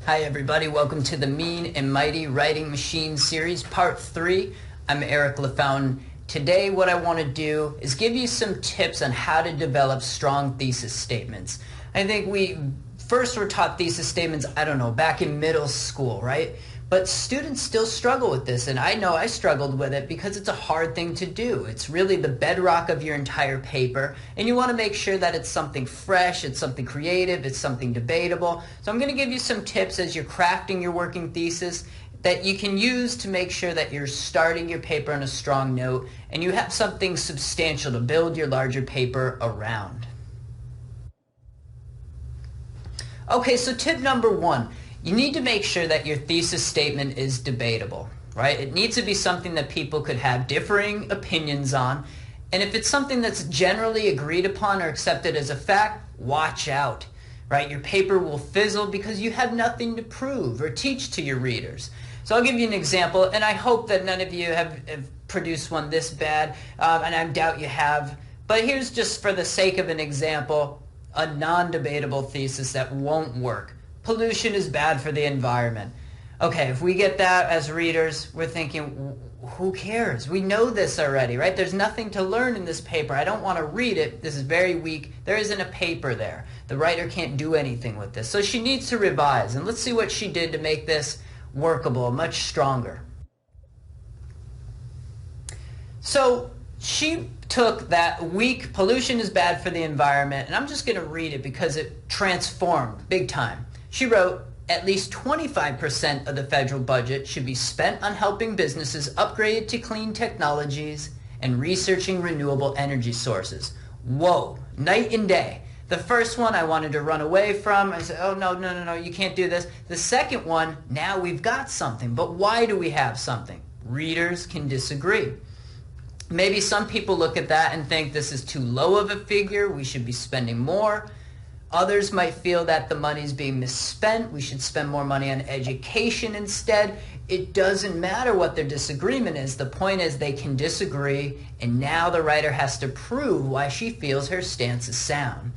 Hi everybody, welcome to the Mean and Mighty Writing Machine series, part 3. I'm Eric LaFountain. Today what I want to do is give you some tips on how to develop strong thesis statements. I think we first were taught thesis statements, back in middle school, right? But students still struggle with this, and I know I struggled with it because it's a hard thing to do. It's really the bedrock of your entire paper, and you want to make sure that it's something fresh, it's something creative, it's something debatable. So I'm going to give you some tips as you're crafting your working thesis that you can use to make sure that you're starting your paper on a strong note and you have something substantial to build your larger paper around. Okay, so tip number 1. You need to make sure that your thesis statement is debatable, right? It needs to be something that people could have differing opinions on. And if it's something that's generally agreed upon or accepted as a fact, watch out, right? Your paper will fizzle because you have nothing to prove or teach to your readers. So I'll give you an example, and I hope that none of you have produced one this bad, and I doubt you have. But here's just for the sake of an example, a non-debatable thesis that won't work. Pollution is bad for the environment. Okay, if we get that as readers, we're thinking, who cares? We know this already, right? There's nothing to learn in this paper. I don't want to read it. This is very weak. There isn't a paper there. The writer can't do anything with this. So she needs to revise. And let's see what she did to make this workable, much stronger. So she took that weak pollution is bad for the environment, and I'm just going to read it because it transformed big time. She wrote, at least 25% of the federal budget should be spent on helping businesses upgrade to clean technologies and researching renewable energy sources. Whoa, night and day. The first one I wanted to run away from. I said, oh, no, you can't do this. The second one, now we've got something. But why do we have something? Readers can disagree. Maybe some people look at that and think this is too low of a figure. We should be spending more. Others might feel that the money's being misspent. We should spend more money on education instead. It doesn't matter what their disagreement is. The point is they can disagree, and now the writer has to prove why she feels her stance is sound.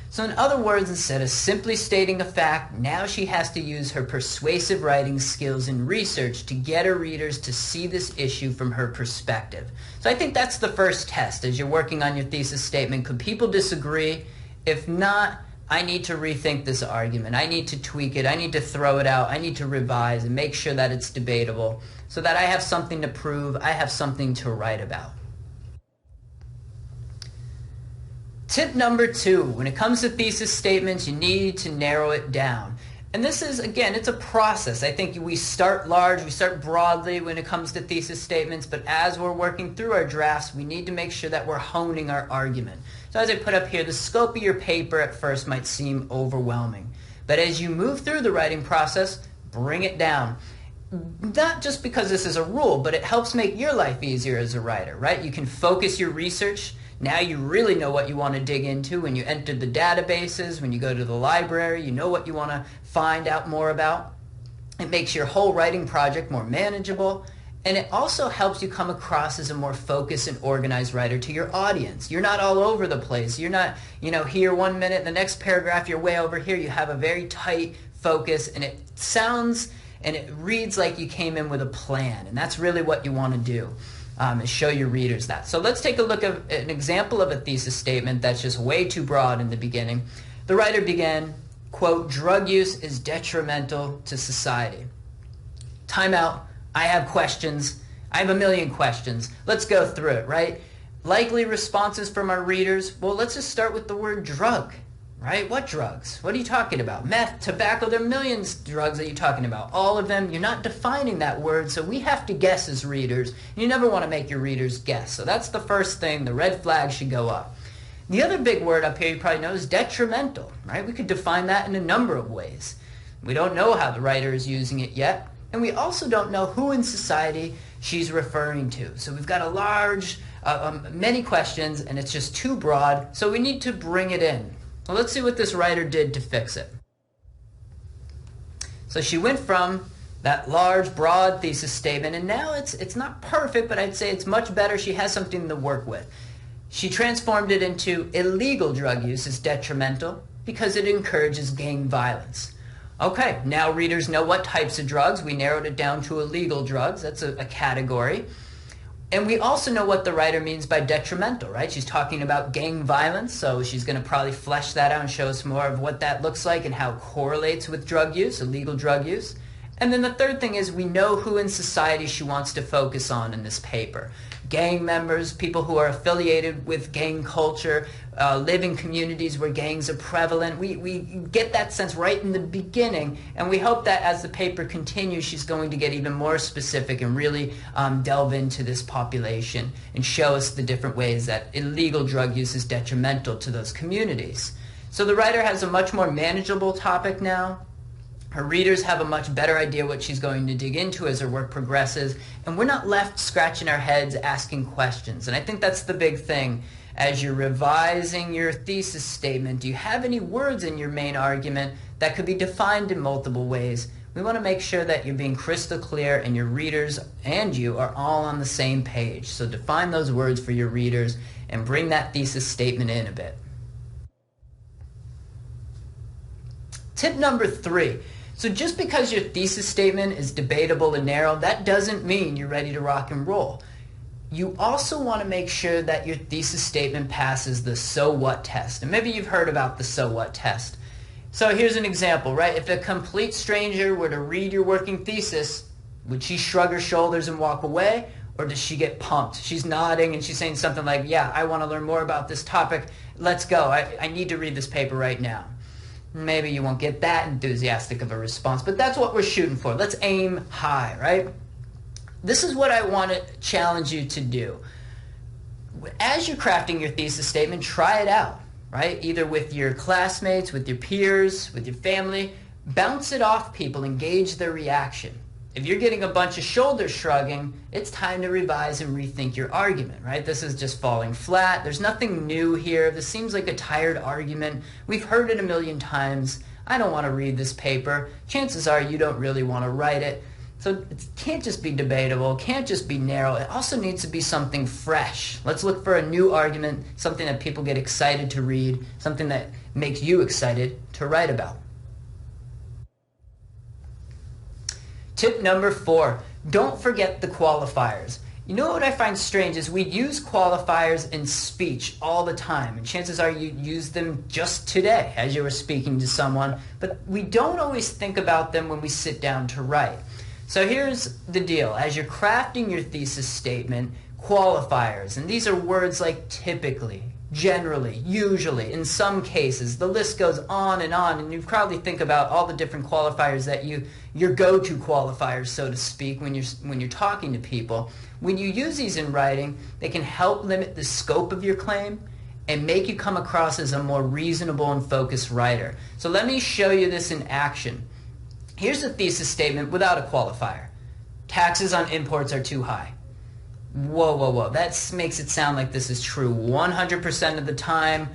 So in other words, instead of simply stating a fact, now she has to use her persuasive writing skills and research to get her readers to see this issue from her perspective. So I think that's the first test as you're working on your thesis statement. Could people disagree? If not, I need to rethink this argument. I need to tweak it. I need to throw it out. I need to revise and make sure that it's debatable so that I have something to prove. I have something to write about. Tip number 2, when it comes to thesis statements, you need to narrow it down. And this is, again, it's a process. I think we start large, we start broadly when it comes to thesis statements, but as we're working through our drafts, we need to make sure that we're honing our argument. So as I put up here, the scope of your paper at first might seem overwhelming, but as you move through the writing process, bring it down. Not just because this is a rule, but it helps make your life easier as a writer, right? You can focus your research. Now you really know what you want to dig into when you enter the databases, when you go to the library, you know what you want to find out more about. It makes your whole writing project more manageable, and it also helps you come across as a more focused and organized writer to your audience. You're not all over the place. You're not, here 1 minute, the next paragraph you're way over here. You have a very tight focus, and it sounds and it reads like you came in with a plan, and that's really what you want to do. And show your readers that. So let's take a look at an example of a thesis statement that's just way too broad in the beginning. The writer began, quote, drug use is detrimental to society. Time out. I have questions. I have a million questions. Let's go through it, right? Likely responses from our readers. Well, let's just start with the word drug, right? What drugs? What are you talking about? Meth, tobacco, there are millions of drugs that you're talking about. All of them, you're not defining that word, so we have to guess as readers. You never want to make your readers guess. So that's the first thing. The red flag should go up. The other big word up here you probably know is detrimental, right? We could define that in a number of ways. We don't know how the writer is using it yet, and we also don't know who in society she's referring to. So we've got a large, many questions, and it's just too broad, so we need to bring it in. Well, let's see what this writer did to fix it. So she went from that large, broad thesis statement, and now it's not perfect, but I'd say it's much better. She has something to work with. She transformed it into illegal drug use is detrimental because it encourages gang violence. Okay, now readers know what types of drugs. We narrowed it down to illegal drugs. That's a category. And we also know what the writer means by detrimental, right? She's talking about gang violence, so she's going to probably flesh that out and show us more of what that looks like and how it correlates with drug use, illegal drug use. And then the third thing is we know who in society she wants to focus on in this paper. Gang members, people who are affiliated with gang culture, live in communities where gangs are prevalent. We get that sense right in the beginning, and we hope that as the paper continues, she's going to get even more specific and really delve into this population and show us the different ways that illegal drug use is detrimental to those communities. So the writer has a much more manageable topic now. Her readers have a much better idea what she's going to dig into as her work progresses, and we're not left scratching our heads asking questions. And I think that's the big thing. As you're revising your thesis statement, do you have any words in your main argument that could be defined in multiple ways? We want to make sure that you're being crystal clear and your readers and you are all on the same page. So define those words for your readers and bring that thesis statement in a bit. Tip number 3. So just because your thesis statement is debatable and narrow, that doesn't mean you're ready to rock and roll. You also want to make sure that your thesis statement passes the so what test. And maybe you've heard about the so what test. So here's an example, right? If a complete stranger were to read your working thesis, would she shrug her shoulders and walk away? Or does she get pumped? She's nodding and she's saying something like, yeah, I want to learn more about this topic. Let's go. I need to read this paper right now. Maybe you won't get that enthusiastic of a response, but that's what we're shooting for. Let's aim high, right? This is what I want to challenge you to do. As you're crafting your thesis statement, try it out, right? Either with your classmates, with your peers, with your family. Bounce it off people, engage their reaction. If you're getting a bunch of shoulder shrugging, it's time to revise and rethink your argument, right? This is just falling flat. There's nothing new here. This seems like a tired argument. We've heard it a million times. I don't want to read this paper. Chances are you don't really want to write it. So it can't just be debatable. It can't just be narrow. It also needs to be something fresh. Let's look for a new argument, something that people get excited to read, something that makes you excited to write about. Tip number 4, don't forget the qualifiers. You know what I find strange is we use qualifiers in speech all the time, and chances are you use them just today as you were speaking to someone, but we don't always think about them when we sit down to write. So here's the deal. As you're crafting your thesis statement, qualifiers, and these are words like typically, generally, usually, in some cases. The list goes on, and you probably think about all the different qualifiers that your go-to qualifiers, so to speak, when you're talking to people. When you use these in writing, they can help limit the scope of your claim and make you come across as a more reasonable and focused writer. So let me show you this in action. Here's a thesis statement without a qualifier. Taxes on imports are too high. Whoa, whoa, whoa. That makes it sound like this is true 100% of the time.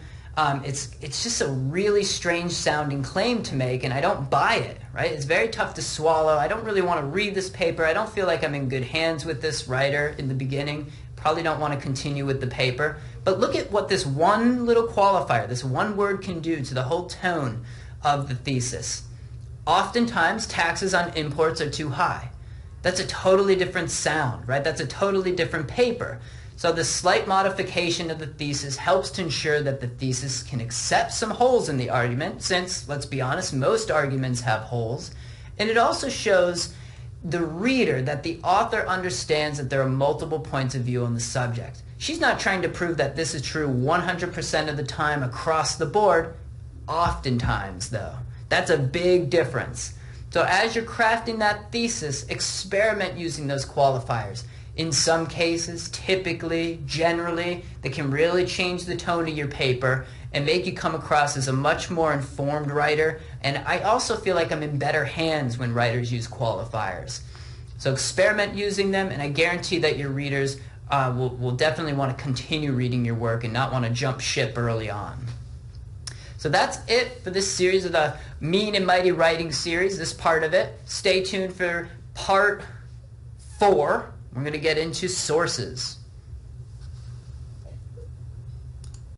It's just a really strange sounding claim to make, and I don't buy it, right? It's very tough to swallow. I don't really want to read this paper. I don't feel like I'm in good hands with this writer in the beginning. Probably don't want to continue with the paper. But look at what this one little qualifier, this one word can do to the whole tone of the thesis. Oftentimes, taxes on imports are too high. That's a totally different sound, right? That's a totally different paper. So the slight modification of the thesis helps to ensure that the thesis can accept some holes in the argument, since, let's be honest, most arguments have holes. And it also shows the reader that the author understands that there are multiple points of view on the subject. She's not trying to prove that this is true 100% of the time across the board. Oftentimes, though. That's a big difference. So as you're crafting that thesis, experiment using those qualifiers. In some cases, typically, generally, they can really change the tone of your paper and make you come across as a much more informed writer. And I also feel like I'm in better hands when writers use qualifiers. So experiment using them, and I guarantee that your readers will definitely want to continue reading your work and not want to jump ship early on. So that's it for this series of the Mean and Mighty Writing series, this part of it. Stay tuned for part 4. We're going to get into sources.